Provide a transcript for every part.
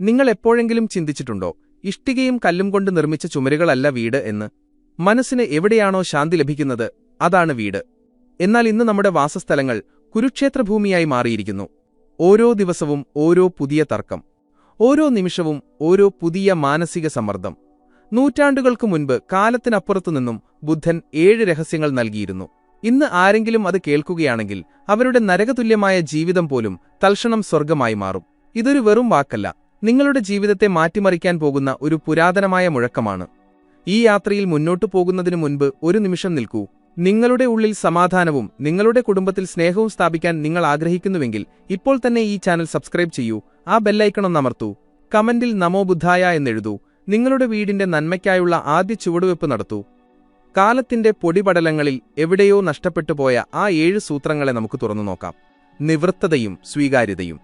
നിങ്ങൾ എപ്പോഴെങ്കിലും ചിന്തിച്ചിട്ടുണ്ടോ, ഇഷ്ടികയും കല്ലും കൊണ്ട് നിർമ്മിച്ച ചുമരുകളല്ല വീട് എന്ന്? മനസ്സിന് എവിടെയാണോ ശാന്തി ലഭിക്കുന്നത്, അതാണ് വീട്. എന്നാൽ ഇന്ന് നമ്മുടെ വാസസ്ഥലങ്ങൾ കുരുക്ഷേത്രഭൂമിയായി മാറിയിരിക്കുന്നു. ഓരോ ദിവസവും ഓരോ പുതിയ തർക്കം, ഓരോ നിമിഷവും ഓരോ പുതിയ മാനസിക സമ്മർദ്ദം. നൂറ്റാണ്ടുകൾക്കു മുൻപ് കാലത്തിനപ്പുറത്തുനിന്നും ബുദ്ധൻ 7 രഹസ്യങ്ങൾ നൽകിയിരുന്നു. ഇന്ന് ആരെങ്കിലും അത് കേൾക്കുകയാണെങ്കിൽ അവരുടെ നരകതുല്യമായ ജീവിതം പോലും തൽക്ഷണം സ്വർഗമായി മാറും. ഇതൊരു വെറും വാക്കല്ല, നിങ്ങളുടെ ജീവിതത്തെ മാറ്റിമറിക്കാൻ പോകുന്ന ഒരു പുരാതനമായ മുഴക്കമാണ്. ഈ യാത്രയിൽ മുന്നോട്ടു പോകുന്നതിനു മുൻപ് ഒരു നിമിഷം നിൽക്കൂ. നിങ്ങളുടെ ഉള്ളിൽ സമാധാനവും നിങ്ങളുടെ കുടുംബത്തിൽ സ്നേഹവും സ്ഥാപിക്കാൻ നിങ്ങൾ ആഗ്രഹിക്കുന്നുവെങ്കിൽ ഇപ്പോൾ തന്നെ ഈ ചാനൽ സബ്സ്ക്രൈബ് ചെയ്യൂ, ആ ബെല്ലൈക്കണൊന്നമർത്തൂ, കമന്റിൽ നമോ ബുദ്ധായ എന്നെഴുതൂ. നിങ്ങളുടെ വീടിന്റെ നന്മയ്ക്കായുള്ള ആദ്യ ചുവടുവെപ്പ് നടത്തൂ. കാലത്തിന്റെ പൊടിപടലങ്ങളിൽ എവിടെയോ നഷ്ടപ്പെട്ടുപോയ ആ 7 സൂത്രങ്ങളെ നമുക്ക് തുറന്നു നോക്കാം. നിവൃത്തതയും സ്വീകാര്യതയും.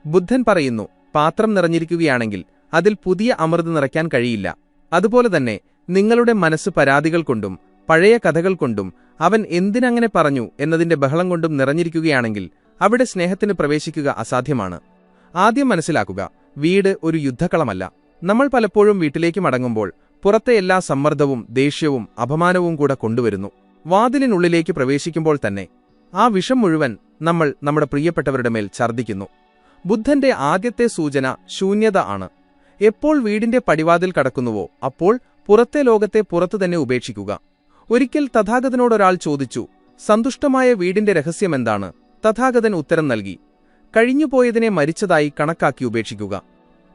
ബുദ്ധൻ പറയുന്നു, പാത്രം നിറഞ്ഞിരിക്കുകയാണെങ്കിൽ അതിൽ പുതിയ അമൃത് നിറയ്ക്കാൻ കഴിയില്ല. അതുപോലെ തന്നെ നിങ്ങളുടെ മനസ്സ് പരാതികൾ കൊണ്ടും പഴയ കഥകൾ കൊണ്ടും അവൻ എന്തിനങ്ങനെ പറഞ്ഞു എന്നതിന്റെ ബഹളം കൊണ്ടും നിറഞ്ഞിരിക്കുകയാണെങ്കിൽ അവിടെ സ്നേഹത്തിന് പ്രവേശിക്കുക അസാധ്യമാണ്. ആദ്യം മനസ്സിലാക്കുക, വീട് ഒരു യുദ്ധക്കളമല്ല. നമ്മൾ പലപ്പോഴും വീട്ടിലേക്ക് മടങ്ങുമ്പോൾ പുറത്തെ എല്ലാ സമ്മർദ്ദവും ദേഷ്യവും അപമാനവും കൂടെ കൊണ്ടുവരുന്നു. വാതിലിനുള്ളിലേക്ക് പ്രവേശിക്കുമ്പോൾ തന്നെ ആ വിഷം മുഴുവൻ നമ്മൾ നമ്മുടെ പ്രിയപ്പെട്ടവരുടെ മേൽ ഛർദ്ദിക്കുന്നു. ബുദ്ധന്റെ ആദ്യത്തെ സൂചന ശൂന്യത ആണ്. എപ്പോൾ വീടിന്റെ പടിവാതിൽ കടക്കുന്നുവോ അപ്പോൾ പുറത്തെ ലോകത്തെ പുറത്തുതന്നെ ഉപേക്ഷിക്കുക. ഒരിക്കൽ തഥാഗതനോടൊരാൾ ചോദിച്ചു, സന്തുഷ്ടമായ വീടിന്റെ രഹസ്യമെന്താണ്? തഥാഗതൻ ഉത്തരം നൽകി, കഴിഞ്ഞുപോയതിനെ മരിച്ചതായി കണക്കാക്കി ഉപേക്ഷിക്കുക.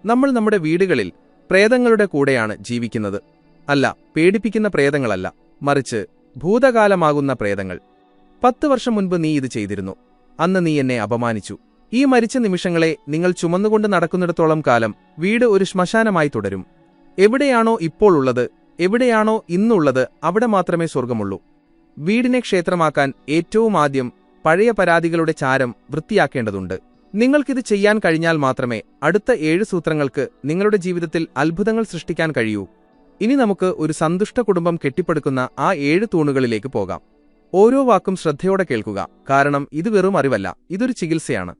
നമ്മൾ നമ്മുടെ വീടുകളിൽ പ്രേതങ്ങളുടെ കൂടെയാണ് ജീവിക്കുന്നത്. അല്ല, പേടിപ്പിക്കുന്ന പ്രേതങ്ങളല്ല, മറിച്ച് ഭൂതകാലമാകുന്ന പ്രേതങ്ങൾ. 10 വർഷം മുൻപ് നീ ഇത് ചെയ്തിരുന്നു. അന്ന് നീ എന്നെ അപമാനിച്ചു. ഈ മരിച്ച നിമിഷങ്ങളെ നിങ്ങൾ ചുമന്നുകൊണ്ട് നടക്കുന്നിടത്തോളം കാലം വീട് ഒരു ശ്മശാനമായി തുടരും. എവിടെയാണോ ഇപ്പോൾ ഉള്ളത്, എവിടെയാണോ ഇന്നുള്ളത്, അവിടെ മാത്രമേ സ്വർഗമുള്ളൂ. വീടിനെ ക്ഷേത്രമാക്കാൻ ഏറ്റവും ആദ്യം പഴയ പരാതികളുടെ ചാരം വൃത്തിയാക്കേണ്ടതുണ്ട്. നിങ്ങൾക്കിത് ചെയ്യാൻ കഴിഞ്ഞാൽ മാത്രമേ അടുത്ത 7 സൂത്രങ്ങൾക്ക് നിങ്ങളുടെ ജീവിതത്തിൽ അത്ഭുതങ്ങൾ സൃഷ്ടിക്കാൻ കഴിയൂ. ഇനി നമുക്ക് ഒരു സന്തുഷ്ട കുടുംബം കെട്ടിപ്പടുക്കുന്ന ആ 7 തൂണുകളിലേക്ക് പോകാം. ഓരോ വാക്കും ശ്രദ്ധയോടെ കേൾക്കുക, കാരണം ഇത് വെറും അറിവല്ല, ഇതൊരു ചികിത്സയാണ്.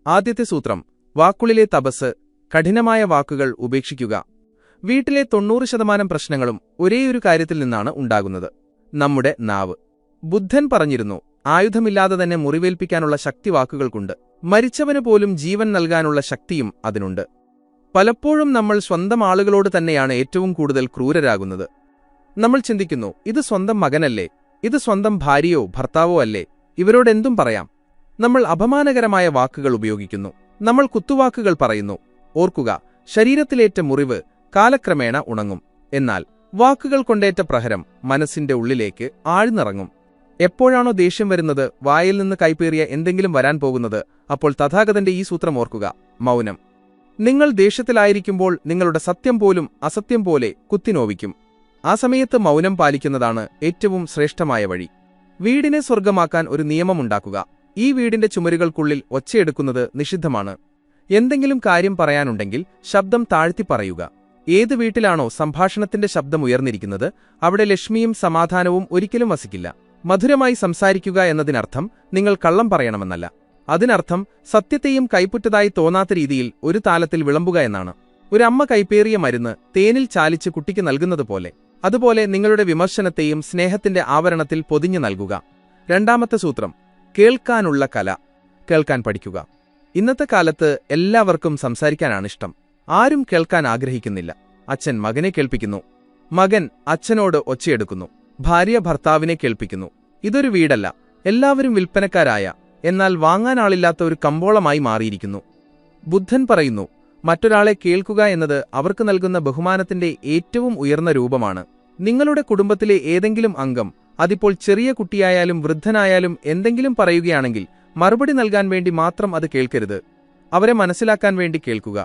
ആദ്യത്തെ സൂത്രം, വാക്കുകളിലെ തപസ്. കഠിനമായ വാക്കുകൾ ഉപേക്ഷിക്കുക. വീട്ടിലെ 90% പ്രശ്നങ്ങളും ഒരേയൊരു കാര്യത്തിൽ നിന്നാണ് ഉണ്ടാകുന്നത്, നമ്മുടെ നാവ്. ബുദ്ധൻ പറഞ്ഞിരുന്നു, ആയുധമില്ലാതെ തന്നെ മുറിവേൽപ്പിക്കാനുള്ള ശക്തി വാക്കുകൾക്കുണ്ട്. മരിച്ചവന് പോലും ജീവൻ നൽകാനുള്ള ശക്തിയും അതിനുണ്ട്. പലപ്പോഴും നമ്മൾ സ്വന്തം ആളുകളോട് തന്നെയാണ് ഏറ്റവും കൂടുതൽ ക്രൂരരാകുന്നത്. നമ്മൾ ചിന്തിക്കുന്നു, ഇത് സ്വന്തം മകനല്ലേ, ഇത് സ്വന്തം ഭാര്യയോ ഭർത്താവോ അല്ലേ, ഇവരോടെന്തും പറയാം. നമ്മൾ അപമാനകരമായ വാക്കുകൾ ഉപയോഗിക്കുന്നു. നമ്മൾ കുത്തുവാക്കുകൾ പറയുന്നു. ഓർക്കുക, ശരീരത്തിലേറ്റ മുറിവ് കാലക്രമേണ ഉണങ്ങും. എന്നാൽ വാക്കുകൾ കൊണ്ടേറ്റ പ്രഹരം മനസ്സിന്റെ ഉള്ളിലേക്ക് ആഴ്ന്നിറങ്ങും. എപ്പോഴാണോ ദേഷ്യം വരുന്നത്, വായിൽ നിന്ന് കൈപ്പേറിയ എന്തെങ്കിലും വരാൻ പോകുന്നത്, അപ്പോൾ തഥാഗതന്റെ ഈ സൂത്രം ഓർക്കുക, മൗനം. നിങ്ങൾ ദേഷ്യത്തിലായിരിക്കുമ്പോൾ നിങ്ങളുടെ സത്യം പോലും അസത്യം പോലെ കുത്തിനോവിക്കും. ആ സമയത്ത് മൗനം പാലിക്കുന്നതാണ് ഏറ്റവും ശ്രേഷ്ഠമായ വഴി. വീടിനെ സ്വർഗമാക്കാൻ ഒരു നിയമമുണ്ടാക്കുക. ഈ വീടിന്റെ ചുമരുകൾക്കുള്ളിൽ ഒച്ചയെടുക്കുന്നത് നിഷിദ്ധമാണ്. എന്തെങ്കിലും കാര്യം പറയാനുണ്ടെങ്കിൽ ശബ്ദം താഴ്ത്തി പറയുക. ഏത് വീട്ടിലാണോ സംഭാഷണത്തിന്റെ ശബ്ദം ഉയർന്നിരിക്കുന്നത്, അവിടെ ലക്ഷ്മിയും സമാധാനവും ഒരിക്കലും വസിക്കില്ല. മധുരമായി സംസാരിക്കുക എന്നതിനർത്ഥം നിങ്ങൾ കള്ളം പറയണമെന്നല്ല. അതിനർത്ഥം സത്യത്തെയും കൈപ്പുറ്റതായി തോന്നാത്ത രീതിയിൽ ഒരു താലത്തിൽ വിളമ്പുക എന്നാണ്. ഒരു അമ്മ കൈപ്പേറിയ മരുന്ന് തേനിൽ ചാലിച്ച് കുട്ടിക്ക് നൽകുന്നതുപോലെ, അതുപോലെ നിങ്ങളുടെ വിമർശനത്തെയും സ്നേഹത്തിന്റെ ആവരണത്തിൽ പൊതിഞ്ഞു നൽകുക. രണ്ടാമത്തെ സൂത്രം, കേൾക്കാനുള്ള കല. കേൾക്കാൻ പഠിക്കുക. ഇന്നത്തെ കാലത്ത് എല്ലാവർക്കും സംസാരിക്കാനാണിഷ്ടം. ആരും കേൾക്കാൻ ആഗ്രഹിക്കുന്നില്ല. അച്ഛൻ മകനെ കേൾപ്പിക്കുന്നു, മകൻ അച്ഛനോട് ഒച്ചയെടുക്കുന്നു, ഭാര്യ ഭർത്താവിനെ കേൾപ്പിക്കുന്നു. ഇതൊരു വീടല്ല, എല്ലാവരും വിൽപ്പനക്കാരായ, എന്നാൽ വാങ്ങാനാളില്ലാത്ത ഒരു കമ്പോളമായി മാറിയിരിക്കുന്നു. ബുദ്ധൻ പറയുന്നു, മറ്റൊരാളെ കേൾക്കുക എന്നത് അവർക്ക് നൽകുന്ന ബഹുമാനത്തിന്റെ ഏറ്റവും ഉയർന്ന രൂപമാണ്. നിങ്ങളുടെ കുടുംബത്തിലെ ഏതെങ്കിലും അംഗം, അതിപ്പോൾ ചെറിയ കുട്ടിയായാലും വൃദ്ധനായാലും, എന്തെങ്കിലും പറയുകയാണെങ്കിൽ മറുപടി നൽകാൻ വേണ്ടി മാത്രം അത് കേൾക്കരുത്. അവരെ മനസ്സിലാക്കാൻ വേണ്ടി കേൾക്കുക.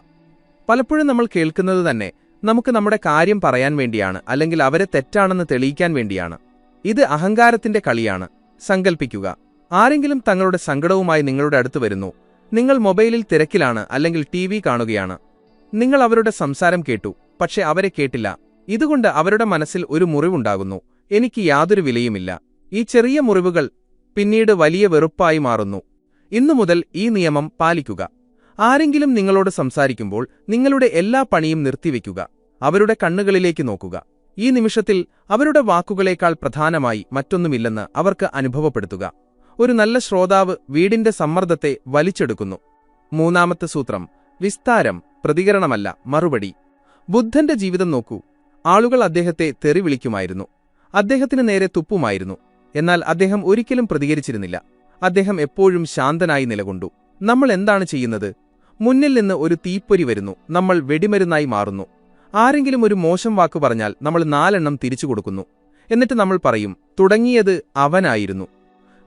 പലപ്പോഴും നമ്മൾ കേൾക്കുന്നത് തന്നെ നമുക്ക് നമ്മുടെ കാര്യം പറയാൻ വേണ്ടിയാണ്, അല്ലെങ്കിൽ അവരെ തെറ്റാണെന്ന് തെളിയിക്കാൻ വേണ്ടിയാണ്. ഇത് അഹങ്കാരത്തിന്റെ കളിയാണ്. സങ്കൽപ്പിക്കുക, ആരെങ്കിലും തങ്ങളുടെ സങ്കടവുമായി നിങ്ങളുടെ അടുത്ത് വരുന്നു. നിങ്ങൾ മൊബൈലിൽ തിരക്കിലാണ്, അല്ലെങ്കിൽ TV കാണുകയാണ്. നിങ്ങൾ അവരുടെ സംസാരം കേട്ടു, പക്ഷെ അവരെ കേട്ടില്ല. ഇതുകൊണ്ട് അവരുടെ മനസ്സിൽ ഒരു മുറിവുണ്ടാകുന്നു. എനിക്ക് യാതൊരു വിലയുമില്ല. ഈ ചെറിയ മുറിവുകൾ പിന്നീട് വലിയ വെറുപ്പായി മാറുന്നു. ഇന്നു മുതൽ ഈ നിയമം പാലിക്കുക. ആരെങ്കിലും നിങ്ങളോട് സംസാരിക്കുമ്പോൾ നിങ്ങളുടെ എല്ലാ പണിയും നിർത്തിവെക്കുക. അവരുടെ കണ്ണുകളിലേക്ക് നോക്കുക. ഈ നിമിഷത്തിൽ അവരുടെ വാക്കുകളേക്കാൾ പ്രധാനമായി മറ്റൊന്നുമില്ലെന്ന് അവർക്ക് അനുഭവപ്പെടുത്തുക. ഒരു നല്ല ശ്രോതാവ് വീടിന്റെ സമ്മർദ്ദത്തെ വലിച്ചെടുക്കുന്നു. മൂന്നാമത്തെ സൂത്രം: വിസ്താരം, പ്രതികരണമല്ല, മറുപടി. ബുദ്ധന്റെ ജീവിതം നോക്കൂ. ആളുകൾ അദ്ദേഹത്തെ തെറി വിളിക്കുമായിരുന്നു, അദ്ദേഹത്തിന് നേരെ തുപ്പുമായിരുന്നു. എന്നാൽ അദ്ദേഹം ഒരിക്കലും പ്രതികരിച്ചിരുന്നില്ല. അദ്ദേഹം എപ്പോഴും ശാന്തനായി നിലകൊണ്ടു. നമ്മൾ എന്താണ് ചെയ്യുന്നത്? മുന്നിൽ നിന്ന് ഒരു തീപ്പൊരി വരുന്നു, നമ്മൾ വെടിമരുന്നായി മാറുന്നു. ആരെങ്കിലും ഒരു മോശം വാക്കു പറഞ്ഞാൽ നമ്മൾ 4 തിരിച്ചു കൊടുക്കുന്നു. എന്നിട്ട് നമ്മൾ പറയും, തുടങ്ങിയത് അവനായിരുന്നു.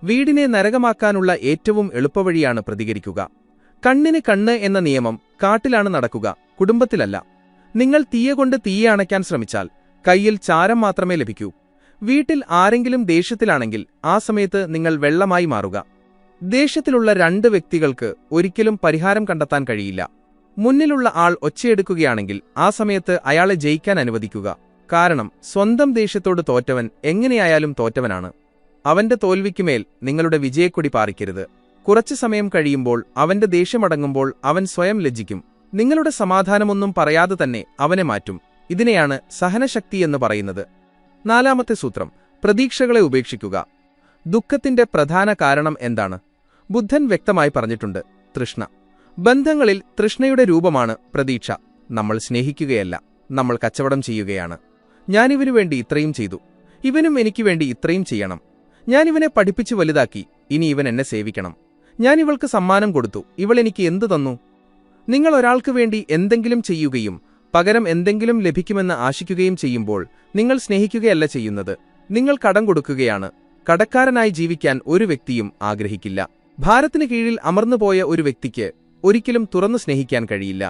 വീടിനെ നരകമാക്കാനുള്ള ഏറ്റവും എളുപ്പവഴിയാണ് പ്രതികരിക്കുക. കണ്ണിന് കണ്ണ് എന്ന നിയമം കാട്ടിലാണ് നടക്കുക, കുടുംബത്തിലല്ല. നിങ്ങൾ തീയെകൊണ്ട് തീയെ അണയ്ക്കാൻ ശ്രമിച്ചാൽ കയ്യിൽ ചാരം മാത്രമേ ലഭിക്കൂ. വീട്ടിൽ ആരെങ്കിലും ദേഷ്യത്തിലാണെങ്കിൽ ആ സമയത്ത് നിങ്ങൾ വെള്ളമായി മാറുക. ദേഷ്യത്തിലുള്ള 2 വ്യക്തികൾക്ക് ഒരിക്കലും പരിഹാരം കണ്ടെത്താൻ കഴിയില്ല. മുന്നിലുള്ള ആൾ ഒച്ചയെടുക്കുകയാണെങ്കിൽ ആ സമയത്ത് അയാളെ ജയിക്കാൻ അനുവദിക്കുക. കാരണം സ്വന്തം ദേഷ്യത്തോട് തോറ്റവൻ എങ്ങനെയായാലും തോറ്റവനാണ്. അവന്റെ തോൽവിക്കുമേൽ നിങ്ങളുടെ വിജയക്കൊടി പാറിക്കരുത്. കുറച്ചു സമയം കഴിയുമ്പോൾ അവന്റെ ദേഷ്യമടങ്ങുമ്പോൾ അവൻ സ്വയം ലജ്ജിക്കും. നിങ്ങളുടെ സമാധാനമൊന്നും പറയാതെ തന്നെ അവനെ മാറ്റും. ഇതിനെയാണ് സഹനശക്തിയെന്ന് പറയുന്നത്. 4ാമത്തെ സൂത്രം: പ്രതീക്ഷകളെ ഉപേക്ഷിക്കുക. ദുഃഖത്തിന്റെ പ്രധാന കാരണം എന്താണ്? ബുദ്ധൻ വ്യക്തമായി പറഞ്ഞിട്ടുണ്ട്: തൃഷ്ണ. ബന്ധങ്ങളിൽ തൃഷ്ണയുടെ രൂപമാണ് പ്രതീക്ഷ. നമ്മൾ സ്നേഹിക്കുകയല്ല, നമ്മൾ കച്ചവടം ചെയ്യുകയാണ്. ഞാനിവനു വേണ്ടി ഇത്രയും ചെയ്തു, ഇവനും എനിക്ക് വേണ്ടി ഇത്രയും ചെയ്യണം. ഞാനിവനെ പഠിപ്പിച്ചു വലുതാക്കി, ഇനി ഇവൻ എന്നെ സേവിക്കണം. ഞാനിവൾക്ക് സമ്മാനം കൊടുത്തു, ഇവൾ എനിക്ക് എന്തു തന്നു? നിങ്ങൾ ഒരാൾക്ക് വേണ്ടി എന്തെങ്കിലും ചെയ്യുകയും പകരം എന്തെങ്കിലും ലഭിക്കുമെന്ന് ആശിക്കുകയും ചെയ്യുമ്പോൾ നിങ്ങൾ സ്നേഹിക്കുകയല്ല ചെയ്യുന്നത്, നിങ്ങൾ കടം കൊടുക്കുകയാണ്. കടക്കാരനായി ജീവിക്കാൻ ഒരു വ്യക്തിയും ആഗ്രഹിക്കില്ല. ഭാരത്തിന് കീഴിൽ അമർന്നുപോയ ഒരു വ്യക്തിക്ക് ഒരിക്കലും തുറന്നു സ്നേഹിക്കാൻ കഴിയില്ല.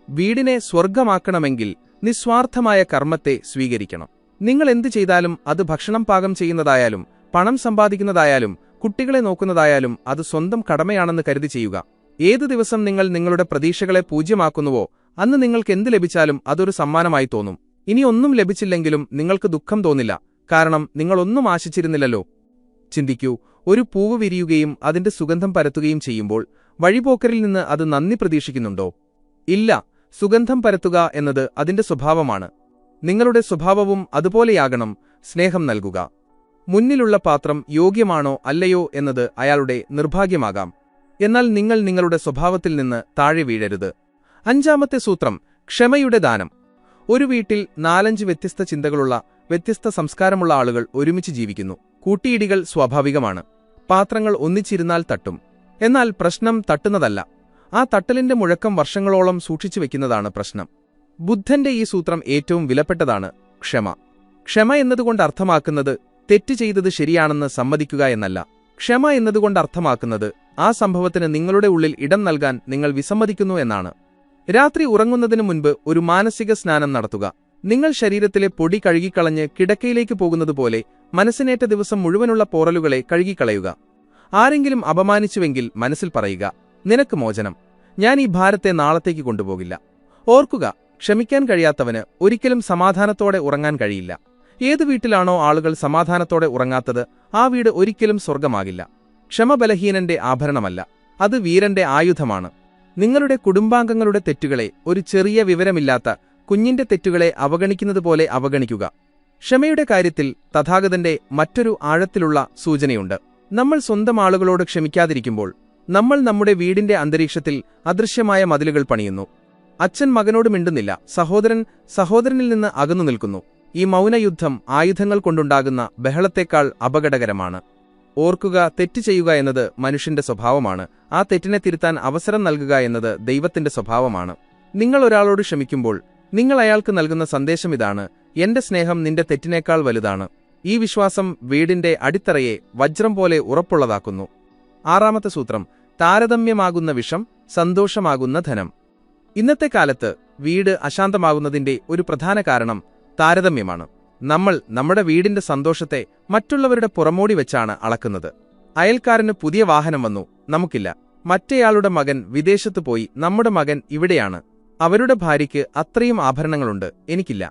വീടിനെ സ്വർഗമാക്കണമെങ്കിൽ നിസ്വാർത്ഥമായ കർമ്മത്തെ സ്വീകരിക്കണം. നിങ്ങൾ എന്തു ചെയ്താലും, അത് ഭക്ഷണം പാകം ചെയ്യുന്നതായാലും പണം സമ്പാദിക്കുന്നതായാലും കുട്ടികളെ നോക്കുന്നതായാലും അത് സ്വന്തം കടമയാണെന്ന് കരുതി ചെയ്യുക. ഏതു ദിവസം നിങ്ങൾ നിങ്ങളുടെ പ്രതീക്ഷകളെ പൂജ്യമാക്കുന്നുവോ അന്ന് നിങ്ങൾക്ക് എന്ത് ലഭിച്ചാലും അതൊരു സമ്മാനമായി തോന്നും. ഇനി ഒന്നും ലഭിച്ചില്ലെങ്കിലും നിങ്ങൾക്ക് ദുഃഖം തോന്നില്ല, കാരണം നിങ്ങളൊന്നും ആശിച്ചിരുന്നില്ലല്ലോ. ചിന്തിക്കൂ, ഒരു പൂവ് വിരിയുകയും അതിന്റെ സുഗന്ധം പരത്തുകയും ചെയ്യുമ്പോൾ വഴിപോക്കരിൽ നിന്ന് അത് നന്ദി പ്രതീക്ഷിക്കുന്നുണ്ടോ? ഇല്ല. സുഗന്ധം പരത്തുക എന്നത് അതിന്റെ സ്വഭാവമാണ്. നിങ്ങളുടെ സ്വഭാവവും അതുപോലെയാകണം. സ്നേഹം നൽകുക. മുന്നിലുള്ള പാത്രം യോഗ്യമാണോ അല്ലയോ എന്നത് അയാളുടെ നിർഭാഗ്യമാകാം. എന്നാൽ നിങ്ങൾ നിങ്ങളുടെ സ്വഭാവത്തിൽ നിന്ന് താഴെ വീഴരുത്. 5ാമത്തെ സൂത്രം: ക്ഷമയുടെ ദാനം. ഒരു വീട്ടിൽ 4-5 വ്യത്യസ്ത ചിന്തകളുള്ള, വ്യത്യസ്ത സംസ്കാരമുള്ള ആളുകൾ ഒരുമിച്ച് ജീവിക്കുന്നു. കൂട്ടിയിടികൾ സ്വാഭാവികമാണ്. പാത്രങ്ങൾ ഒന്നിച്ചിരുന്നാൽ തട്ടും. എന്നാൽ പ്രശ്നം തട്ടുന്നതല്ല, ആ തട്ടലിന്റെ മുഴക്കം വർഷങ്ങളോളം സൂക്ഷിച്ചു വെക്കുന്നതാണ് പ്രശ്നം. ബുദ്ധന്റെ ഈ സൂത്രം ഏറ്റവും വിലപ്പെട്ടതാണ്: ക്ഷമ. ക്ഷമ എന്നതുകൊണ്ട് അർത്ഥമാക്കുന്നത് തെറ്റ് ചെയ്തത് ശരിയാണെന്ന് സമ്മതിക്കുക എന്നല്ല. ക്ഷമ എന്നതുകൊണ്ട് അർത്ഥമാക്കുന്നത് ആ സംഭവത്തിന് നിങ്ങളുടെ ഉള്ളിൽ ഇടം നൽകാൻ നിങ്ങൾ വിസമ്മതിക്കുന്നു എന്നാണ്. രാത്രി ഉറങ്ങുന്നതിനു മുൻപ് ഒരു മാനസിക സ്നാനം നടത്തുക. നിങ്ങൾ ശരീരത്തിലെ പൊടി കഴുകിക്കളഞ്ഞ് കിടക്കയിലേക്ക് പോകുന്നതുപോലെ മനസ്സിനേറ്റ ദിവസം മുഴുവനുള്ള പോറലുകളെ കഴുകിക്കളയുക. ആരെങ്കിലും അപമാനിച്ചുവെങ്കിൽ മനസ്സിൽ പറയുക: നിനക്ക് മോചനം, ഞാൻ ഈ ഭാരത്തെ നാളത്തേക്ക് കൊണ്ടുപോകില്ല. ഓർക്കുക, ക്ഷമിക്കാൻ കഴിയാത്തവന് ഒരിക്കലും സമാധാനത്തോടെ ഉറങ്ങാൻ കഴിയില്ല. ഏതു വീട്ടിലാണോ ആളുകൾ സമാധാനത്തോടെ ഉറങ്ങാത്തത്, ആ വീട് ഒരിക്കലും സ്വർഗമാകില്ല. ക്ഷമ ബലഹീനന്റെ ആഭരണമല്ല, അത് വീരന്റെ ആയുധമാണ്. നിങ്ങളുടെ കുടുംബാംഗങ്ങളുടെ തെറ്റുകളെ ഒരു ചെറിയ വിവരമില്ലാത്ത കുഞ്ഞിന്റെ തെറ്റുകളെ അവഗണിക്കുന്നതുപോലെ അവഗണിക്കുക. ക്ഷമയുടെ കാര്യത്തിൽ തഥാഗതന്റെ മറ്റൊരു ആഴത്തിലുള്ള സൂചനയുണ്ട്. നമ്മൾ സ്വന്തം ആളുകളോട് ക്ഷമിക്കാതിരിക്കുമ്പോൾ നമ്മൾ നമ്മുടെ വീടിന്റെ അന്തരീക്ഷത്തിൽ അദൃശ്യമായ മതിലുകൾ പണിയുന്നു. അച്ഛൻ മകനോട് മിണ്ടുന്നില്ല, സഹോദരൻ സഹോദരനിൽ നിന്ന് അകന്നു നിൽക്കുന്നു. ഈ മൗനയുദ്ധം ആയുധങ്ങൾ കൊണ്ടുണ്ടാകുന്ന ബഹളത്തേക്കാൾ അപകടകരമാണ്. ഓർക്കുക, തെറ്റ് ചെയ്യുക എന്നത് മനുഷ്യന്റെ സ്വഭാവമാണ്. ആ തെറ്റിനെ തിരുത്താൻ അവസരം നൽകുക എന്നത് ദൈവത്തിന്റെ സ്വഭാവമാണ്. നിങ്ങൾ ഒരാളോട് ക്ഷമിക്കുമ്പോൾ നിങ്ങൾ അയാൾക്ക് നൽകുന്ന സന്ദേശം ഇതാണ്: എന്റെ സ്നേഹം നിന്റെ തെറ്റിനേക്കാൾ വലുതാണ്. ഈ വിശ്വാസം വീടിന്റെ അടിത്തറയെ വജ്രം പോലെ ഉറപ്പുള്ളതാക്കുന്നു. 6ാമത്തെ സൂത്രം: താരതമ്യമാകുന്ന വിഷം, സന്തോഷമാകുന്ന ധനം. ഇന്നത്തെ കാലത്ത് വീട് അശാന്തമാകുന്നതിന്റെ ഒരു പ്രധാന കാരണം താരതമ്യമാണ്. നമ്മൾ നമ്മുടെ വീടിന്റെ സന്തോഷത്തെ മറ്റുള്ളവരുടെ പുറമോടി വെച്ചാണ് അളക്കുന്നത്. അയൽക്കാരന് പുതിയ വാഹനം വന്നു, നമുക്കില്ല. മറ്റേയാളുടെ മകൻ വിദേശത്ത് പോയി, നമ്മുടെ മകൻ ഇവിടെയാണ്. അവരുടെ ഭാര്യയ്ക്ക് അത്രയും ആഭരണങ്ങളുണ്ട്, എനിക്കില്ല.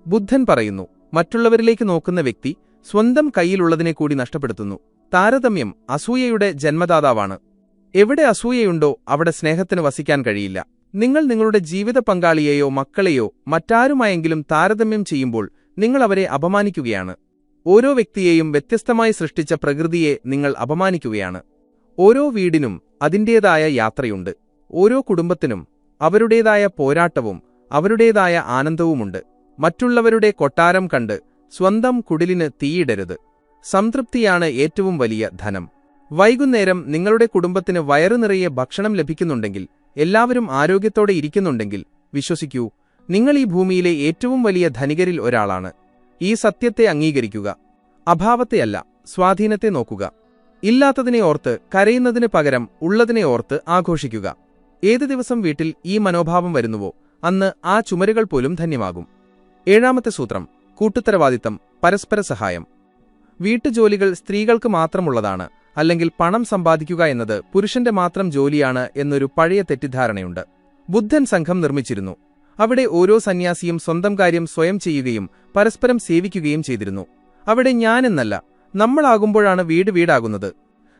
ബുദ്ധൻ പറയുന്നു, മറ്റുള്ളവരിലേക്ക് നോക്കുന്ന വ്യക്തി സ്വന്തം കയ്യിലുള്ളതിനെ കൂടി നഷ്ടപ്പെടുത്തുന്നു. താരതമ്യം അസൂയയുടെ ജന്മദാതാവാണ്. എവിടെ അസൂയയുണ്ടോ അവിടെ സ്നേഹത്തിന് വസിക്കാൻ കഴിയില്ല. നിങ്ങൾ നിങ്ങളുടെ ജീവിത പങ്കാളിയെയോ മക്കളെയോ മറ്റാരുമായെങ്കിലും താരതമ്യം ചെയ്യുമ്പോൾ നിങ്ങൾ അവരെ അപമാനിക്കുകയാണ്. ഓരോ വ്യക്തിയെയും വ്യത്യസ്തമായി സൃഷ്ടിച്ച പ്രകൃതിയെ നിങ്ങൾ അപമാനിക്കുകയാണ്. ഓരോ വീടിനും അതിന്റേതായ യാത്രയുണ്ട്. ഓരോ കുടുംബത്തിനും അവരുടേതായ പോരാട്ടവും അവരുടേതായ ആനന്ദവുമുണ്ട്. മറ്റുള്ളവരുടെ കൊട്ടാരം കണ്ട് സ്വന്തം കുടിലിന് തീയിടരുത്. സംതൃപ്തിയാണ് ഏറ്റവും വലിയ ധനം. വൈകുന്നേരം നിങ്ങളുടെ കുടുംബത്തിന് വയറുനിറയെ ഭക്ഷണം ലഭിക്കുന്നുണ്ടെങ്കിൽ, എല്ലാവരും ആരോഗ്യത്തോടെ ഇരിക്കുന്നുണ്ടെങ്കിൽ, വിശ്വസിക്കൂ, നിങ്ങൾ ഈ ഭൂമിയിലെ ഏറ്റവും വലിയ ധനികരിൽ ഒരാളാണ്. ഈ സത്യത്തെ അംഗീകരിക്കുക. അഭാവത്തെയല്ല, സ്വാധീനത്തെ നോക്കുക. ഇല്ലാത്തതിനെ ഓർത്ത് കരയുന്നതിന് പകരം ഉള്ളതിനെ ഓർത്ത് ആഘോഷിക്കുക. ഏത് ദിവസം വീട്ടിൽ ഈ മനോഭാവം വരുന്നുവോ അന്ന് ആ ചുമരുകൾ പോലും ധന്യമാകും. 7-ാമത്തെ സൂത്രം: കൂട്ടുത്തരവാദിത്തം, പരസ്പര സഹായം. വീട്ടുജോലികൾ സ്ത്രീകൾക്ക് മാത്രമുള്ളതാണ്, അല്ലെങ്കിൽ പണം സമ്പാദിക്കുക എന്നത് പുരുഷന്റെ മാത്രം ജോലിയാണ് എന്നൊരു പഴയ തെറ്റിദ്ധാരണയുണ്ട്. ബുദ്ധൻ സംഘം നിർമ്മിച്ചിരുന്നു. അവിടെ ഓരോ സന്യാസിയും സ്വന്തം കാര്യം സ്വയം ചെയ്യുകയും പരസ്പരം സേവിക്കുകയും ചെയ്തിരുന്നു. അവിടെ ഞാനെന്നല്ല, നമ്മളാകുമ്പോഴാണ് വീട് വീടാകുന്നത്.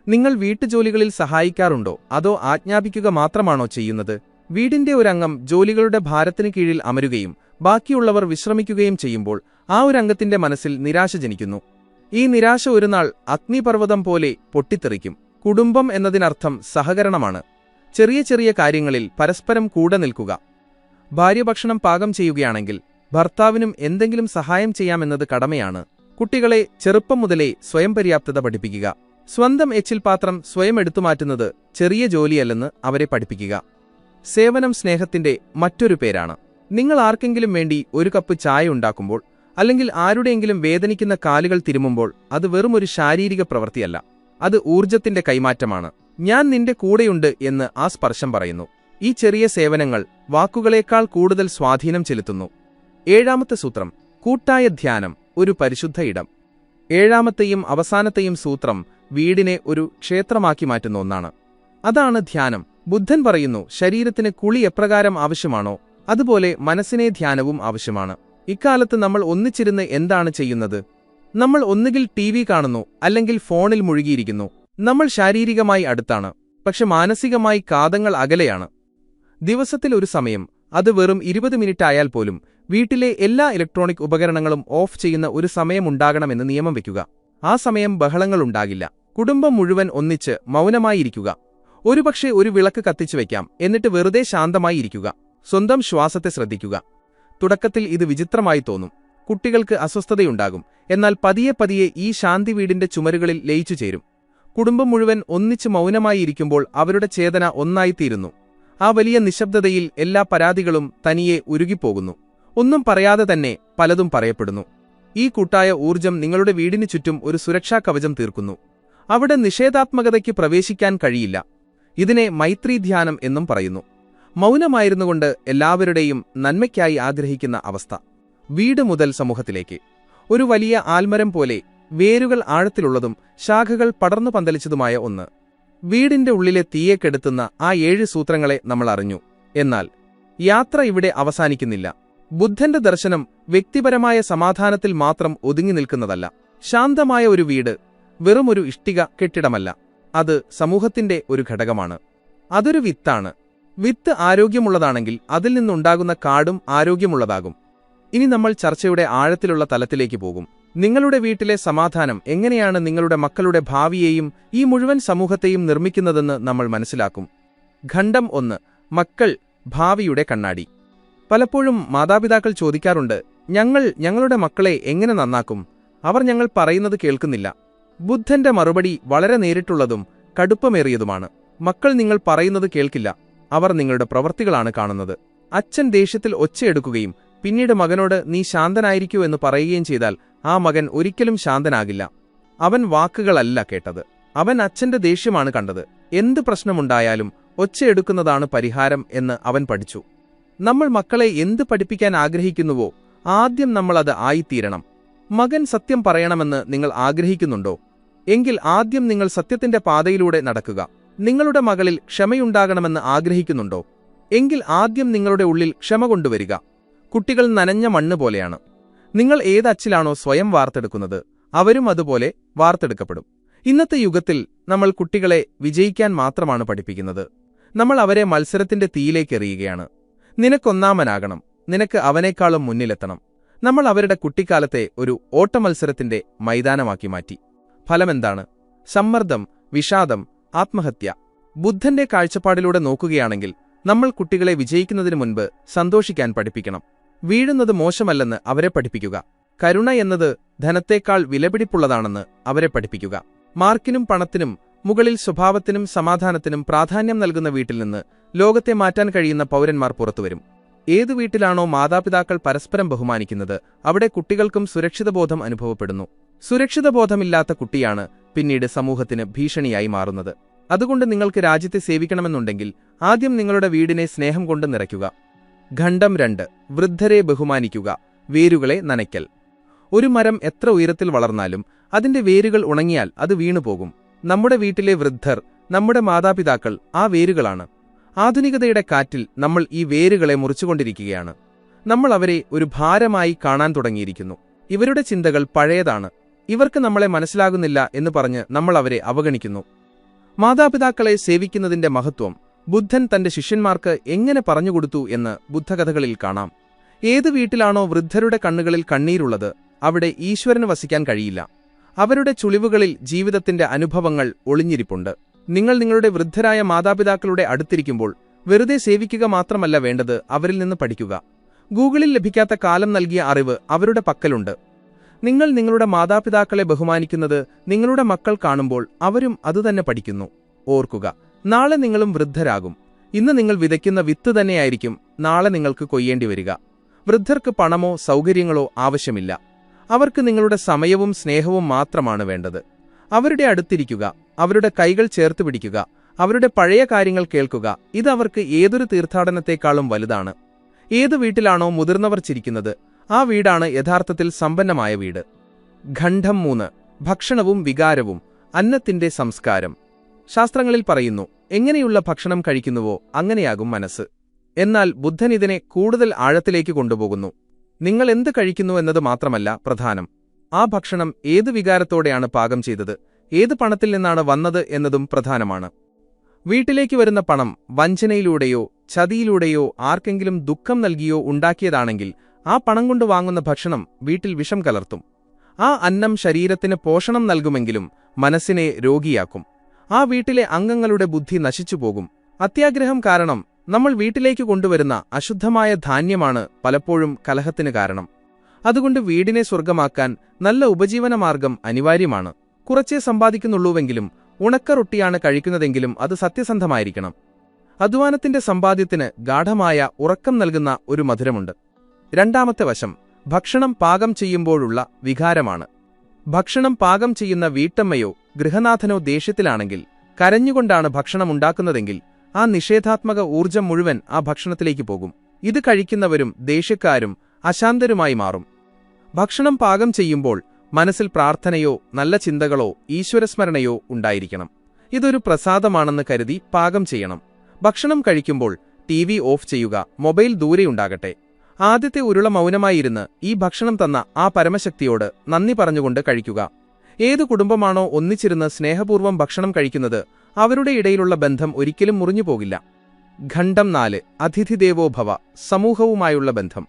നിങ്ങൾ വീട്ടുജോലികളിൽ സഹായിക്കാറുണ്ടോ, അതോ ആജ്ഞാപിക്കുക മാത്രമാണോ ചെയ്യുന്നത്? വീടിന്റെ ഒരംഗം ജോലികളുടെ ഭാരത്തിന് കീഴിൽ അമരുകയും ബാക്കിയുള്ളവർ വിശ്രമിക്കുകയും ചെയ്യുമ്പോൾ ആ ഒരംഗത്തിന്റെ മനസ്സിൽ നിരാശ ജനിക്കുന്നു. ഈ നിരാശ ഒരുനാൾ അഗ്നിപർവ്വതം പോലെ പൊട്ടിത്തെറിക്കും. കുടുംബം എന്നതിനർത്ഥം സഹകരണമാണ്. ചെറിയ ചെറിയ കാര്യങ്ങളിൽ പരസ്പരം കൂടെ നിൽക്കുക. ഭാര്യ ഭക്ഷണം പാകം ചെയ്യുകയാണെങ്കിൽ ഭർത്താവിനും എന്തെങ്കിലും സഹായം ചെയ്യാമെന്നത് കടമയാണ്. കുട്ടികളെ ചെറുപ്പം മുതലേ സ്വയം പര്യാപ്തത പഠിപ്പിക്കുക. സ്വന്തം എച്ചിൽ പാത്രം സ്വയം എടുത്തുമാറ്റുന്നത് ചെറിയ ജോലിയല്ലെന്ന് അവരെ പഠിപ്പിക്കുക. സേവനം സ്നേഹത്തിന്റെ മറ്റൊരു പേരാണ്. നിങ്ങൾ ആർക്കെങ്കിലും വേണ്ടി ഒരു കപ്പ് ചായ ഉണ്ടാക്കുമ്പോൾ, അല്ലെങ്കിൽ ആരുടെയെങ്കിലും വേദനിക്കുന്ന കാലുകൾ തിരുമുമ്പോൾ, അത് വെറുമൊരു ശാരീരിക പ്രവൃത്തിയല്ല, അത് ഊർജത്തിന്റെ കൈമാറ്റമാണ്. ഞാൻ നിന്റെ കൂടെയുണ്ട് എന്ന് ആ സ്പർശം പറയുന്നു. ഈ ചെറിയ സേവനങ്ങൾ വാക്കുകളേക്കാൾ കൂടുതൽ സ്വാധീനം ചെലുത്തുന്നു. 7-ാമത്തെ സൂത്രം: കൂട്ടായ ധ്യാനം, ഒരു പരിശുദ്ധ ഇടം. 7-ാമത്തെയും അവസാനത്തെയും സൂത്രം വീടിനെ ഒരു ക്ഷേത്രമാക്കി മാറ്റുന്ന ഒന്നാണ്. അതാണ് ധ്യാനം. ബുദ്ധൻ പറയുന്നു, ശരീരത്തിന് കുളി എപ്രകാരം ആവശ്യമാണോ അതുപോലെ മനസ്സിനെ ധ്യാനവും ആവശ്യമാണ്. ഇക്കാലത്ത് നമ്മൾ ഒന്നിച്ചിരുന്ന് എന്താണ് ചെയ്യുന്നത്? നമ്മൾ ഒന്നുകിൽ TV കാണുന്നു, അല്ലെങ്കിൽ ഫോണിൽ മുഴുകിയിരിക്കുന്നു. നമ്മൾ ശാരീരികമായി അടുത്താണ്, പക്ഷെ മാനസികമായി കാതങ്ങൾ അകലെയാണ്. ദിവസത്തിൽ ഒരു സമയം, അത് വെറും 20 മിനിറ്റ് ആയാൽ പോലും, വീട്ടിലെ എല്ലാ ഇലക്ട്രോണിക് ഉപകരണങ്ങളും ഓഫ് ചെയ്യുന്ന ഒരു സമയമുണ്ടാകണമെന്ന് നിയമം വയ്ക്കുക. ആ സമയം ബഹളങ്ങളുണ്ടാകില്ല. കുടുംബം മുഴുവൻ ഒന്നിച്ച് മൗനമായിരിക്കുക. ഒരുപക്ഷെ ഒരു വിളക്ക് കത്തിച്ചു വയ്ക്കാം, എന്നിട്ട് വെറുതെ ശാന്തമായി ഇരിക്കുക. സ്വന്തം ശ്വാസത്തെ ശ്രദ്ധിക്കുക. തുടക്കത്തിൽ ഇത് വിചിത്രമായി തോന്നും. കുട്ടികൾക്ക് അസ്വസ്ഥതയുണ്ടാകും. എന്നാൽ പതിയെ പതിയെ ഈ ശാന്തി വീടിന്റെ ചുമരുകളിൽ ലയിച്ചു ചേരും. കുടുംബം മുഴുവൻ ഒന്നിച്ച് മൗനമായിരിക്കുമ്പോൾ അവരുടെ ചേതന ഒന്നായിത്തീരുന്നു. ആ വലിയ നിശബ്ദതയിൽ എല്ലാ പരാതികളും തനിയെ ഉരുകിപ്പോകുന്നു. ഒന്നും പറയാതെ തന്നെ പലതും പറയപ്പെടുന്നു. ഈ കൂട്ടായ ഊർജം നിങ്ങളുടെ വീടിനു ചുറ്റും ഒരു സുരക്ഷാ കവചം തീർക്കുന്നു. അവിടെ നിഷേധാത്മകതയ്ക്ക് പ്രവേശിക്കാൻ കഴിയില്ല. ഇതിനെ മൈത്രി ധ്യാനം എന്നും പറയുന്നു. മൗനമായിരുന്നുകൊണ്ട് എല്ലാവരുടെയും നന്മയ്ക്കായി ആഗ്രഹിക്കുന്ന അവസ്ഥ. വീട് മുതൽ സമൂഹത്തിലേക്ക്. ഒരു വലിയ ആൽമരം പോലെ വേരുകൾ ആഴത്തിലുള്ളതും ശാഖകൾ പടർന്നു പന്തലിച്ചതുമായ ഒന്ന്. വീടിന്റെ ഉള്ളിലെ തീയെ കെടുത്തുന്ന ആ 7 സൂത്രങ്ങളെ നമ്മൾ അറിഞ്ഞു. എന്നാൽ യാത്ര ഇവിടെ അവസാനിക്കുന്നില്ല. ബുദ്ധന്റെ ദർശനം വ്യക്തിപരമായ സമാധാനത്തിൽ മാത്രം ഒതുങ്ങി നിൽക്കുന്നതല്ല. ശാന്തമായ ഒരു വീട് വെറുമൊരു ഇഷ്ടിക കെട്ടിടമല്ല, അത് സമൂഹത്തിന്റെ ഒരു ഘടകമാണ്. അതൊരു വിത്താണ്. വിത്ത് ആരോഗ്യമുള്ളതാണെങ്കിൽ അതിൽ നിന്നുണ്ടാകുന്ന കാടും ആരോഗ്യമുള്ളതാകും. ഇനി നമ്മൾ ചർച്ചയുടെ ആഴത്തിലുള്ള തലത്തിലേക്ക് പോകും. നിങ്ങളുടെ വീട്ടിലെ സമാധാനം എങ്ങനെയാണ് നിങ്ങളുടെ മക്കളുടെ ഭാവിയെയും ഈ മുഴുവൻ സമൂഹത്തെയും നിർമ്മിക്കുന്നതെന്ന് നമ്മൾ മനസ്സിലാക്കും. ഖണ്ഡം 1: മക്കൾ, ഭാവിയുടെ കണ്ണാടി. പലപ്പോഴും മാതാപിതാക്കൾ ചോദിക്കാറുണ്ട്, ഞങ്ങളുടെ മക്കളെ എങ്ങനെ നന്നാക്കും? അവർ ഞങ്ങൾ പറയുന്നത് കേൾക്കുന്നില്ല. ബുദ്ധന്റെ മറുപടി വളരെ നേരിട്ടുള്ളതും കടുപ്പമേറിയതുമാണ്. മക്കൾ നിങ്ങൾ പറയുന്നത് കേൾക്കില്ല, അവർ നിങ്ങളുടെ പ്രവൃത്തികളാണ് കാണുന്നത്. അച്ഛൻ ദേഷ്യത്തിൽ ഒച്ചയെടുക്കുകയും പിന്നീട് മകനോട് നീ ശാന്തനായിരിക്കൂ എന്ന് പറയുകയും ചെയ്താൽ ആ മകൻ ഒരിക്കലും ശാന്തനാകില്ല. അവൻ വാക്കുകളല്ല കേട്ടത്, അവൻ അച്ഛന്റെ ദേഷ്യമാണ് കണ്ടത്. എന്ത് പ്രശ്നമുണ്ടായാലും ഒച്ചയെടുക്കുന്നതാണ് പരിഹാരം എന്ന് അവൻ പഠിച്ചു. നമ്മൾ മക്കളെ എന്ത് പഠിപ്പിക്കാൻ ആഗ്രഹിക്കുന്നുവോ ആദ്യം നമ്മളത് ആയിത്തീരണം. മകൻ സത്യം പറയണമെന്ന് നിങ്ങൾ ആഗ്രഹിക്കുന്നുണ്ടോ? എങ്കിൽ ആദ്യം നിങ്ങൾ സത്യത്തിന്റെ പാതയിലൂടെ നടക്കുക. നിങ്ങളുടെ മകളിൽ ക്ഷമയുണ്ടാകണമെന്ന് ആഗ്രഹിക്കുന്നുണ്ടോ? എങ്കിൽ ആദ്യം നിങ്ങളുടെ ഉള്ളിൽ ക്ഷമ കൊണ്ടുവരിക. കുട്ടികൾ നനഞ്ഞ മണ്ണ് പോലെയാണ്. നിങ്ങൾ ഏത് അച്ചിലാണോ സ്വയം വാർത്തെടുക്കുന്നത്, അവരും അതുപോലെ വാർത്തെടുക്കപ്പെടും. ഇന്നത്തെ യുഗത്തിൽ നമ്മൾ കുട്ടികളെ വിജയിക്കാൻ മാത്രമാണ് പഠിപ്പിക്കുന്നത്. നമ്മൾ അവരെ മത്സരത്തിന്റെ തീയിലേക്കെറിയുകയാണ്. നിനക്കൊന്നാമനാകണം, നിനക്ക് അവനേക്കാളും മുന്നിലെത്തണം. നമ്മൾ അവരുടെ കുട്ടിക്കാലത്തെ ഒരു ഓട്ടമത്സരത്തിന്റെ മൈതാനമാക്കി മാറ്റി. ഫലമെന്താണ്? സമ്മർദ്ദം, വിഷാദം, ആത്മഹത്യ. ബുദ്ധന്റെ കാഴ്ചപ്പാടിലൂടെ നോക്കുകയാണെങ്കിൽ നമ്മൾ കുട്ടികളെ വിജയിക്കുന്നതിനു മുൻപ് സന്തോഷിക്കാൻ പഠിപ്പിക്കണം. വീഴുന്നത് മോശമല്ലെന്ന് അവരെ പഠിപ്പിക്കുക. കരുണ എന്നത് ധനത്തേക്കാൾ വിലപിടിപ്പുള്ളതാണെന്ന് അവരെ പഠിപ്പിക്കുക. മാർക്കിനും പണത്തിനും മുകളിൽ സ്വഭാവത്തിനും സമാധാനത്തിനും പ്രാധാന്യം നൽകുന്ന വീട്ടിൽ നിന്ന് ലോകത്തെ മാറ്റാൻ കഴിയുന്ന പൗരന്മാർ പുറത്തുവരും. ഏതു വീട്ടിലാണോ മാതാപിതാക്കൾ പരസ്പരം ബഹുമാനിക്കുന്നത്, അവിടെ കുട്ടികൾക്കും സുരക്ഷിതബോധം അനുഭവപ്പെടുന്നു. സുരക്ഷിതബോധമില്ലാത്ത കുട്ടിയാണ് പിന്നീട് സമൂഹത്തിന് ഭീഷണിയായി മാറുന്നത്. അതുകൊണ്ട് നിങ്ങൾക്ക് രാജ്യത്തെ സേവിക്കണമെന്നുണ്ടെങ്കിൽ ആദ്യം നിങ്ങളുടെ വീടിനെ സ്നേഹം കൊണ്ട് നിറയ്ക്കുക. ഖണ്ഡം 2. വൃദ്ധരെ ബഹുമാനിക്കുക, വേരുകളെ നനയ്ക്കൽ. ഒരു മരം എത്ര ഉയരത്തിൽ വളർന്നാലും അതിന്റെ വേരുകൾ ഉണങ്ങിയാൽ അത് വീണുപോകും. നമ്മുടെ വീട്ടിലെ വൃദ്ധർ, നമ്മുടെ മാതാപിതാക്കൾ ആ വേരുകളാണ്. ആധുനികതയുടെ കാറ്റിൽ നമ്മൾ ഈ വേരുകളെ മുറിച്ചുകൊണ്ടിരിക്കുകയാണ്. നമ്മൾ അവരെ ഒരു ഭാരമായി കാണാൻ തുടങ്ങിയിരിക്കുന്നു. ഇവരുടെ ചിന്തകൾ പഴയതാണ്, ഇവർക്ക് നമ്മളെ മനസ്സിലാകുന്നില്ല എന്ന് പറഞ്ഞ് നമ്മൾ അവരെ അവഗണിക്കുന്നു. മാതാപിതാക്കളെ സേവിക്കുന്നതിന്റെ മഹത്വം ബുദ്ധൻ തന്റെ ശിഷ്യന്മാർക്ക് എങ്ങനെ പറഞ്ഞുകൊടുത്തു എന്ന് ബുദ്ധകഥകളിൽ കാണാം. ഏതു വീട്ടിലാണോ വൃദ്ധരുടെ കണ്ണുകളിൽ കണ്ണീരുള്ളത്, അവിടെ ഈശ്വരന് വസിക്കാൻ കഴിയില്ല. അവരുടെ ചുളിവുകളിൽ ജീവിതത്തിന്റെ അനുഭവങ്ങൾ ഒളിഞ്ഞിരിപ്പുണ്ട്. നിങ്ങൾ നിങ്ങളുടെ വൃദ്ധരായ മാതാപിതാക്കളുടെ അടുത്തിരിക്കുമ്പോൾ വെറുതെ സേവിക്കുക മാത്രമല്ല വേണ്ടത്, അവരിൽ നിന്ന് പഠിക്കുക. ഗൂഗിളിൽ ലഭിക്കാത്ത കാലം നൽകിയ അറിവ് അവരുടെ പക്കലുണ്ട്. നിങ്ങൾ നിങ്ങളുടെ മാതാപിതാക്കളെ ബഹുമാനിക്കുന്നത് നിങ്ങളുടെ മക്കൾ കാണുമ്പോൾ അവരും അതുതന്നെ പഠിക്കുന്നു. ഓർക്കുക, നാളെ നിങ്ങളും വൃദ്ധരാകും. ഇന്ന് നിങ്ങൾ വിതയ്ക്കുന്ന വിത്ത് തന്നെയായിരിക്കും നാളെ നിങ്ങൾക്ക് കൊയ്യേണ്ടി വരിക. വൃദ്ധർക്ക് പണമോ സൗകര്യങ്ങളോ ആവശ്യമില്ല. അവർക്ക് നിങ്ങളുടെ സമയവും സ്നേഹവും മാത്രമാണ് വേണ്ടത്. അവരുടെ അടുത്തിരിക്കുക, അവരുടെ കൈകൾ ചേർത്ത് പിടിക്കുക, അവരുടെ പഴയ കാര്യങ്ങൾ കേൾക്കുക. ഇത് അവർക്ക് ഏതൊരു തീർത്ഥാടനത്തെക്കാളും വലുതാണ്. ഏതു വീട്ടിലാണോ മുതിർന്നവർ ചിരിക്കുന്നത്, ആ വീടാണ് യഥാർത്ഥത്തിൽ സമ്പന്നമായ വീട്. ഖണ്ഡം 3. ഭക്ഷണവും വികാരവും, അന്നത്തിന്റെ സംസ്കാരം. ശാസ്ത്രങ്ങളിൽ പറയുന്നു, എങ്ങനെയുള്ള ഭക്ഷണം കഴിക്കുന്നുവോ അങ്ങനെയാകും മനസ്സ്. എന്നാൽ ബുദ്ധൻ ഇതിനെ കൂടുതൽ ആഴത്തിലേക്ക് കൊണ്ടുപോകുന്നു. നിങ്ങൾ എന്ത് കഴിക്കുന്നു എന്നത് മാത്രമല്ല പ്രധാനം, ആ ഭക്ഷണം ഏത് വികാരത്തോടെയാണ് പാകം ചെയ്തത്, ഏത് പണത്തിൽ നിന്നാണ് വന്നത് എന്നതും പ്രധാനമാണ്. വീട്ടിലേക്ക് വരുന്ന പണം വഞ്ചനയിലൂടെയോ ചതിയിലൂടെയോ ആർക്കെങ്കിലും ദുഃഖം നൽകിയോ ഉണ്ടാക്കിയതാണെങ്കിൽ ആ പണം കൊണ്ട് വാങ്ങുന്ന ഭക്ഷണം വീട്ടിൽ വിഷം കലർത്തും. ആ അന്നം ശരീരത്തിന് പോഷണം നൽകുമെങ്കിലും മനസ്സിനെ രോഗിയാക്കും. ആ വീട്ടിലെ അംഗങ്ങളുടെ ബുദ്ധി നശിച്ചുപോകും. അത്യാഗ്രഹം കാരണം നമ്മൾ വീട്ടിലേക്ക് കൊണ്ടുവരുന്ന അശുദ്ധമായ ധാന്യമാണ് പലപ്പോഴും കലഹത്തിന് കാരണം. അതുകൊണ്ട് വീടിനെ സ്വർഗമാക്കാൻ നല്ല ഉപജീവനമാർഗം അനിവാര്യമാണ്. കുറച്ചേ സമ്പാദിക്കുന്നുള്ളൂവെങ്കിലും ഉണക്ക റൊട്ടിയാണ് കഴിക്കുന്നതെങ്കിലും അത് സത്യസന്ധമായിരിക്കണം. അധ്വാനത്തിന്റെ സമ്പാദ്യത്തിന് ഗാഢമായ ഉറക്കം നൽകുന്ന ഒരു മധുരമുണ്ട്. രണ്ടാമത്തെ വശം ഭക്ഷണം പാകം ചെയ്യുമ്പോഴുള്ള വികാരമാണ്. ഭക്ഷണം പാകം ചെയ്യുന്ന വീട്ടമ്മയോ ഗൃഹനാഥനോ ദേഷ്യത്തിലാണെങ്കിൽ, കരഞ്ഞുകൊണ്ടാണ് ഭക്ഷണമുണ്ടാക്കുന്നതെങ്കിൽ ആ നിഷേധാത്മക ഊർജ്ജം മുഴുവൻ ആ ഭക്ഷണത്തിലേക്ക് പോകും. ഇത് കഴിക്കുന്നവരും ദേഷ്യക്കാരും അശാന്തരുമായി മാറും. ഭക്ഷണം പാകം ചെയ്യുമ്പോൾ മനസ്സിൽ പ്രാർത്ഥനയോ നല്ല ചിന്തകളോ ഈശ്വരസ്മരണയോ ഉണ്ടായിരിക്കണം. ഇതൊരു പ്രസാദമാണെന്ന് കരുതി പാകം ചെയ്യണം. ഭക്ഷണം കഴിക്കുമ്പോൾ TV ഓഫ് ചെയ്യുക, മൊബൈൽ ദൂരെയുണ്ടാകട്ടെ. ആദ്യത്തെ ഉരുള മൗനമായിരുന്ന് ഈ ഭക്ഷണം തന്ന ആ പരമശക്തിയോട് നന്ദി പറഞ്ഞുകൊണ്ട് കഴിക്കുക. ഏതു കുടുംബമാണോ ഒന്നിച്ചിരുന്ന് സ്നേഹപൂർവ്വം ഭക്ഷണം കഴിക്കുന്നത്, അവരുടെ ഇടയിലുള്ള ബന്ധം ഒരിക്കലും മുറിഞ്ഞുപോകില്ല. ഖണ്ഡം 4. അതിഥിദേവോ ഭവ, സമൂഹവുമായുള്ള ബന്ധം.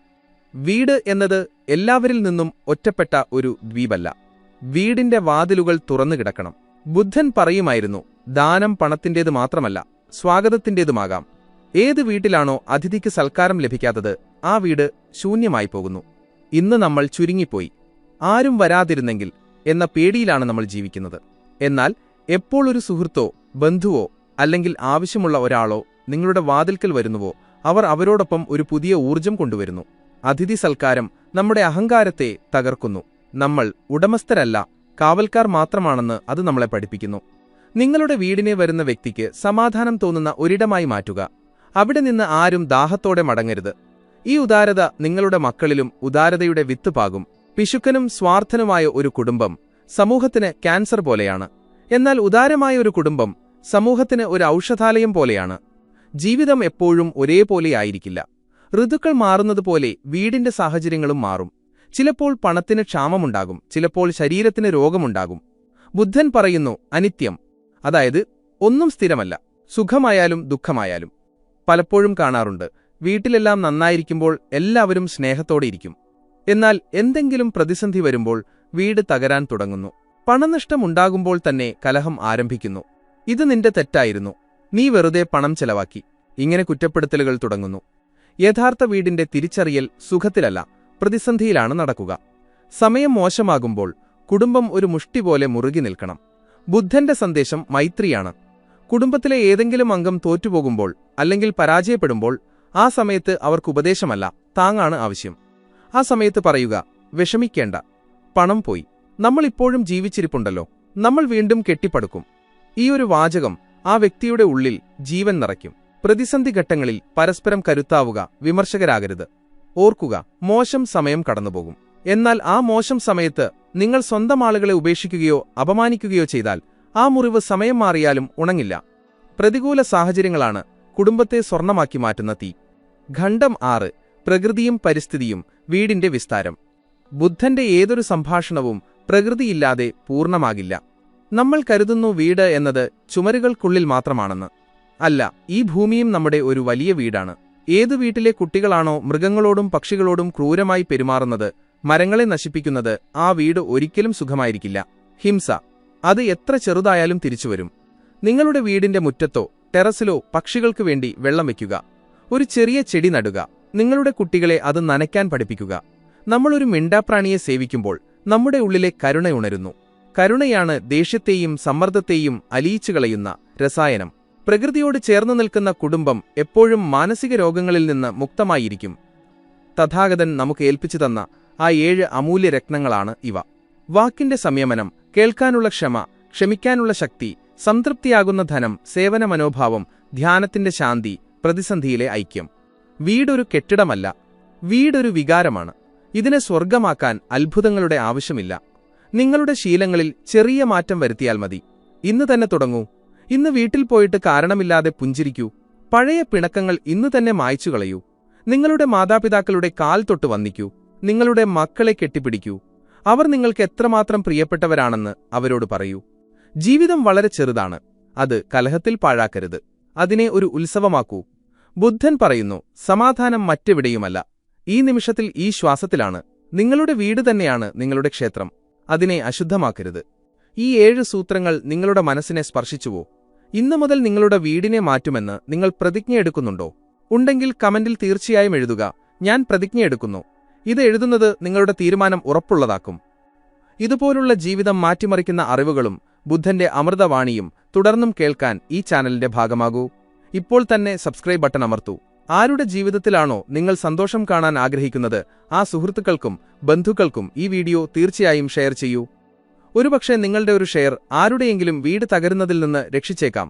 വീട് എന്നത് എല്ലാവരിൽ നിന്നും ഒറ്റപ്പെട്ട ഒരു ദ്വീപല്ല. വീടിന്റെ വാതിലുകൾ തുറന്നു കിടക്കണം. ബുദ്ധൻ പറയുമായിരുന്നു, ദാനം പണത്തിന്റേത് മാത്രമല്ല, സ്വാഗതത്തിന്റേതുമാകാം. ഏത് വീട്ടിലാണോ അതിഥിക്ക് സൽക്കാരം ലഭിക്കാത്തത്, ആ വീട് ശൂന്യമായി പോകുന്നു. ഇന്ന് നമ്മൾ ചുരുങ്ങിപ്പോയി. ആരും വരാതിരുന്നെങ്കിൽ എന്ന പേടിയിലാണ് നമ്മൾ ജീവിക്കുന്നത്. എന്നാൽ എപ്പോൾ ഒരു സുഹൃത്തോ ബന്ധുവോ അല്ലെങ്കിൽ ആവശ്യമുള്ള ഒരാളോ നിങ്ങളുടെ വാതിൽക്കൽ വരുന്നുവോ, അവർ അവരോടൊപ്പം ഒരു പുതിയ ഊർജ്ജം കൊണ്ടുവരുന്നു. അതിഥി സൽക്കാരം നമ്മുടെ അഹങ്കാരത്തെ തകർക്കുന്നു. നമ്മൾ ഉടമസ്ഥരല്ല, കാവൽക്കാർ മാത്രമാണെന്ന് അത് നമ്മളെ പഠിപ്പിക്കുന്നു. നിങ്ങളുടെ വീടിനെ വരുന്ന വ്യക്തിക്ക് സമാധാനം തോന്നുന്ന ഒരിടമായി മാറ്റുക. അവിടെ നിന്ന് ആരും ദാഹത്തോടെ മടങ്ങരുത്. ഈ ഉദാരത നിങ്ങളുടെ മക്കളിലും ഉദാരതയുടെ വിത്ത് പാകും. പിശുക്കനും സ്വാർത്ഥനുമായ ഒരു കുടുംബം സമൂഹത്തിന് ക്യാൻസർ പോലെയാണ്. എന്നാൽ ഉദാരമായ ഒരു കുടുംബം സമൂഹത്തിന് ഒരു ഔഷധാലയം പോലെയാണ്. ജീവിതം എപ്പോഴും ഒരേപോലെയായിരിക്കില്ല. ഋതുക്കൾ മാറുന്നതുപോലെ വീടിന്റെ സാഹചര്യങ്ങളും മാറും. ചിലപ്പോൾ പണത്തിന് ക്ഷാമമുണ്ടാകും, ചിലപ്പോൾ ശരീരത്തിന് രോഗമുണ്ടാകും. ബുദ്ധൻ പറയുന്നു അനിത്യം, അതായത് ഒന്നും സ്ഥിരമല്ല, സുഖമായാലും ദുഃഖമായാലും. പലപ്പോഴും കാണാറുണ്ട്, വീട്ടിലെല്ലാം നന്നായിരിക്കുമ്പോൾ എല്ലാവരും സ്നേഹത്തോടെയിരിക്കും. എന്നാൽ എന്തെങ്കിലും പ്രതിസന്ധി വരുമ്പോൾ വീട് തകരാൻ തുടങ്ങുന്നു. പണനഷ്ടമുണ്ടാകുമ്പോൾ തന്നെ കലഹം ആരംഭിക്കുന്നു. ഇത് നിന്റെ തെറ്റായിരുന്നു, നീ വെറുതെ പണം ചെലവാക്കി, ഇങ്ങനെ കുറ്റപ്പെടുത്തലുകൾ തുടങ്ങുന്നു. യഥാർത്ഥ വീടിന്റെ തിരിച്ചറിയൽ സുഖത്തിലല്ല, പ്രതിസന്ധിയിലാണ് നടക്കുക. സമയം മോശമാകുമ്പോൾ കുടുംബം ഒരു മുഷ്ടി പോലെ മുറുകി നിൽക്കണം. ബുദ്ധന്റെ സന്ദേശം മൈത്രിയാണ്. കുടുംബത്തിലെ ഏതെങ്കിലും അംഗം തോറ്റുപോകുമ്പോൾ അല്ലെങ്കിൽ പരാജയപ്പെടുമ്പോൾ ആ സമയത്ത് അവർക്ക് ഉപദേശമല്ല, താങ്ങാണ് ആവശ്യം. ആ സമയത്ത് പറയുക, വിഷമിക്കേണ്ട, പണം പോയി, നമ്മൾ ഇപ്പോഴും ജീവിച്ചിരിപ്പുണ്ടല്ലോ, നമ്മൾ വീണ്ടും കെട്ടിപ്പടുക്കും. ഈ ഒരു വാചകം ആ വ്യക്തിയുടെ ഉള്ളിൽ ജീവൻ നിറയ്ക്കും. പ്രതിസന്ധി ഘട്ടങ്ങളിൽ പരസ്പരം കരുത്താവുക, വിമർശകരാകരുത്. ഓർക്കുക, മോശം സമയം കടന്നുപോകും. എന്നാൽ ആ മോശം സമയത്ത് നിങ്ങൾ സ്വന്തം ആളുകളെ ഉപേക്ഷിക്കുകയോ അപമാനിക്കുകയോ ചെയ്താൽ ആ മുറിവ് സമയം മാറിയാലും ഉണങ്ങില്ല. പ്രതികൂല സാഹചര്യങ്ങളാണ് കുടുംബത്തെ സ്വർണമാക്കി മാറ്റുന്ന തീ. ഖണ്ഡം 6. പ്രകൃതിയും പരിസ്ഥിതിയും വീടിന്റെ വിസ്താരം. ബുദ്ധന്റെ ഏതൊരു സംഭാഷണവും പ്രകൃതിയില്ലാതെ പൂർണ്ണമാകില്ല. നമ്മൾ കരുതുന്നു വീട് എന്നത് ചുമരുകൾക്കുള്ളിൽ മാത്രമാണെന്ന്. അല്ല, ഈ ഭൂമിയും നമ്മുടെ ഒരു വലിയ വീടാണ്. ഏതു വീട്ടിലെ കുട്ടികളാണോ മൃഗങ്ങളോടും പക്ഷികളോടും ക്രൂരമായി പെരുമാറുന്നത്, മരങ്ങളെ നശിപ്പിക്കുന്നത്, ആ വീട് ഒരിക്കലും സുഖമായിരിക്കില്ല. ഹിംസ, അത് എത്ര ചെറുതായാലും തിരിച്ചുവരും. നിങ്ങളുടെ വീടിന്റെ മുറ്റത്തോ ടെറസിലോ പക്ഷികൾക്കു വേണ്ടി വെള്ളം വയ്ക്കുക. ഒരു ചെറിയ ചെടി നടുക. നിങ്ങളുടെ കുട്ടികളെ അത് നനയ്ക്കാൻ പഠിപ്പിക്കുക. നമ്മളൊരു മിണ്ടാപ്രാണിയെ സേവിക്കുമ്പോൾ നമ്മുടെ ഉള്ളിലെ കരുണയുണരുന്നു. കരുണയാണ് ദേഷ്യത്തെയും സമ്മർദ്ദത്തെയും അലിയിച്ചുകളയുന്ന രസായനം. പ്രകൃതിയോട് ചേർന്നു നിൽക്കുന്ന കുടുംബം എപ്പോഴും മാനസിക രോഗങ്ങളിൽ നിന്ന് മുക്തമായിരിക്കും. തഥാഗതൻ നമുക്ക് ഏൽപ്പിച്ചു തന്ന ആ 7 അമൂല്യ രത്നങ്ങളാണ് ഇവ. വാക്കിന്റെ സംയമനം, കേൾക്കാനുള്ള ക്ഷമ, ക്ഷമിക്കാനുള്ള ശക്തി, സംതൃപ്തിയാകുന്ന ധനം, സേവന മനോഭാവം, ധ്യാനത്തിന്റെ ശാന്തി, പ്രതിസന്ധിയിലെ ഐക്യം. വീടൊരു കെട്ടിടമല്ല, വീടൊരു വികാരമാണ്. ഇതിനെ സ്വർഗമാക്കാൻ അത്ഭുതങ്ങളുടെ ആവശ്യമില്ല. നിങ്ങളുടെ ശീലങ്ങളിൽ ചെറിയ മാറ്റം വരുത്തിയാൽ മതി. ഇന്ന് തന്നെ തുടങ്ങൂ. ഇന്ന് വീട്ടിൽ പോയിട്ട് കാരണമില്ലാതെ പുഞ്ചിരിക്കൂ. പഴയ പിണക്കങ്ങൾ ഇന്ന് തന്നെ മായ്ച്ചുകളയൂ. നിങ്ങളുടെ മാതാപിതാക്കളുടെ കാൽ തൊട്ട് വന്ദിക്കൂ. നിങ്ങളുടെ മക്കളെ കെട്ടിപ്പിടിക്കൂ. അവർ നിങ്ങൾക്ക് എത്രമാത്രം പ്രിയപ്പെട്ടവരാണെന്ന് അവരോട് പറയൂ. ജീവിതം വളരെ ചെറുതാണ്, അത് കലഹത്തിൽ പാഴാക്കരുത്. അതിനെ ഒരു ഉത്സവമാക്കൂ. ബുദ്ധൻ പറയുന്നു, സമാധാനം മറ്റെവിടെയുമല്ല, ഈ നിമിഷത്തിൽ, ഈ ശ്വാസത്തിലാണ്. നിങ്ങളുടെ വീട് തന്നെയാണ് നിങ്ങളുടെ ക്ഷേത്രം. അതിനെ അശുദ്ധമാക്കരുത്. ഈ 7 സൂത്രങ്ങൾ നിങ്ങളുടെ മനസ്സിനെ സ്പർശിച്ചുവോ? ഇന്നു മുതൽ നിങ്ങളുടെ വീടിനെ മാറ്റുമെന്ന് നിങ്ങൾ പ്രതിജ്ഞയെടുക്കുന്നുണ്ടോ? ഉണ്ടെങ്കിൽ കമന്റിൽ തീർച്ചയായും എഴുതുക, ഞാൻ പ്രതിജ്ഞയെടുക്കുന്നു. ഇത് എഴുതുന്നത് നിങ്ങളുടെ തീരുമാനം ഉറപ്പുള്ളതാക്കും. ഇതുപോലുള്ള ജീവിതം മാറ്റിമറിക്കുന്ന അറിവുകളും ബുദ്ധന്റെ അമൃതവാണിയും തുടർന്നും കേൾക്കാൻ ഈ ചാനലിന്റെ ഭാഗമാകൂ. ഇപ്പോൾ തന്നെ സബ്സ്ക്രൈബ് ബട്ടൺ അമർത്തൂ. ആരുടെ ജീവിതത്തിലാണോ നിങ്ങൾ സന്തോഷം കാണാൻ ആഗ്രഹിക്കുന്നത്, ആ സുഹൃത്തുക്കൾക്കും ബന്ധുക്കൾക്കും ഈ വീഡിയോ തീർച്ചയായും ഷെയർ ചെയ്യൂ. ഒരുപക്ഷെ നിങ്ങളുടെ ഒരു ഷെയർ ആരുടെയെങ്കിലും വീട് തകരുന്നതിൽ നിന്ന് രക്ഷിച്ചേക്കാം.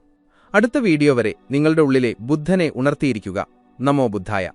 അടുത്ത വീഡിയോ വരെ നിങ്ങളുടെ ഉള്ളിലെ ബുദ്ധനെ ഉണർത്തിയിരിക്കുക. നമോ ബുദ്ധായ.